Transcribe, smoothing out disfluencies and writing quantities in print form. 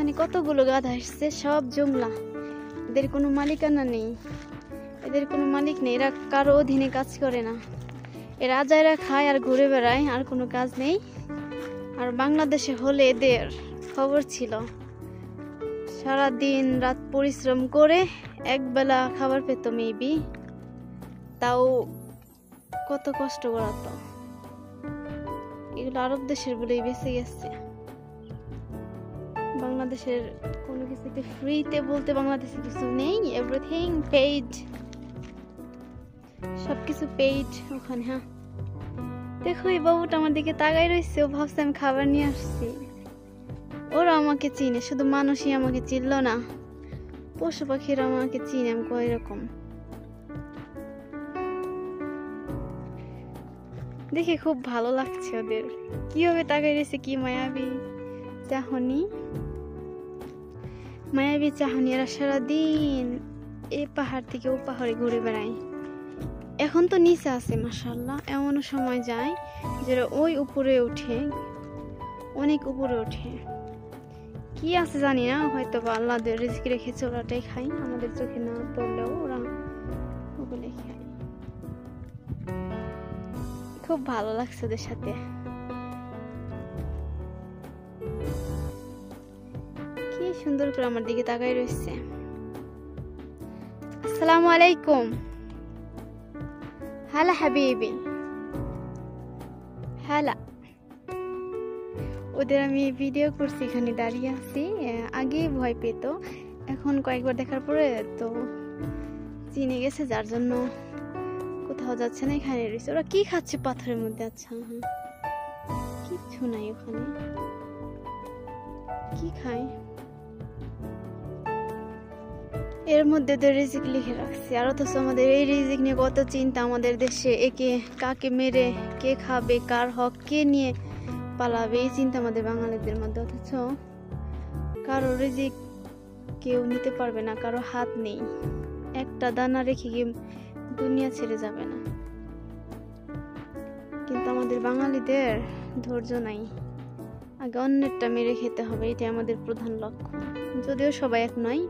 এখানে কতগুলো গাধা আসছে, সব জংলা। এদের কোনো মালিকানা নেই, এদের কোনো মালিক নেই, এরা কারো অধীনে কাজ করে না। এরা আজাইরা খায় আর ঘুরে বেড়ায়, আর কোনো কাজ নেই। আর বাংলাদেশে হলে এদের খবর ছিল, সারা দিন রাত পরিশ্রম করে একবেলা খাবার পেত মেবি, তাও কত কষ্ট করাতো। এগুলো আরব দেশের বলেই বেঁচে গেছে। বাংলাদেশের কোনো কিছুকে ফ্রিতে বলতে বাংলাদেশে কিছু নেই, এভরিথিং পেইড, সবকিছু পেইড ওখানে। হ্যাঁ দেখো এই বাবুটা আমার দিকে তাকাই রয়েছে, ও ভাবছে আমি খাবার নিয়ে আসছি। ওরা আমাকে চিনে, শুধু মানুষই আমাকে চিনল না, পশু পাখিরা আমাকে চিনে। আমি কই রকম দেখে খুব ভালো লাগছে ওদের, কিভাবে তাকাই রয়েছে, কি মায়াবী চাহনি, মায়াবী চাহনি। এরা সারাদিন এই পাহাড় থেকে ও পাহাড়ে ঘুরে বেড়ায়। এখন তো নিচে আছে মাশাআল্লাহ, এমনও সময় যায় যেটা ওই উপরে ওঠে, অনেক উপরে ওঠে। কি আছে জানি না, হয়তো বা আল্লাহ রিজিক রেখেছে, ওরাটাই খাই, আমাদের চোখে না পড়লেও ওরা ওগুলো খায়। খুব ভালো লাগছে ওদের সাথে। কি সুন্দর করে আমার দিকে তাকাই রয়েছে। আসসালামু আলাইকুম। هلا حبيبي هلا। ওদের আমি ভিডিও করছি, এখানে দাঁড়িয়ে আছি। আগে ভয় পেত, এখন কয়েকবার দেখার পরে তো চিনে গেছে, যার জন্য কোথাও যাচ্ছে না, এখানে রয়েছে। ওরা কি খাচ্ছে পাথরের মধ্যে? আচ্ছা হ্যাঁ, কিচ্ছু নাই ওখানে, কি খায়? এর মধ্যে তো রিজিক লিখে রাখছে, আর অথচ আমাদের এই রিজিক নিয়ে কত চিন্তা। আমাদের দেশে একে কাকে মেরে কে খাবে, কার হক কে নিয়ে পালাবে, এই চিন্তা আমাদের বাঙালিদের মধ্যে। অথচ কারো রিজিক কেউ নিতে পারবে না, কারো হাত নেই, একটা দানা রেখে গিয়ে দুনিয়া ছেড়ে যাবে না। কিন্তু আমাদের বাঙালিদের ধৈর্য নাই, আগে অন্যেরটা মেরে খেতে হবে, এটাই আমাদের প্রধান লক্ষ্য। যদিও সবাই এক নয়।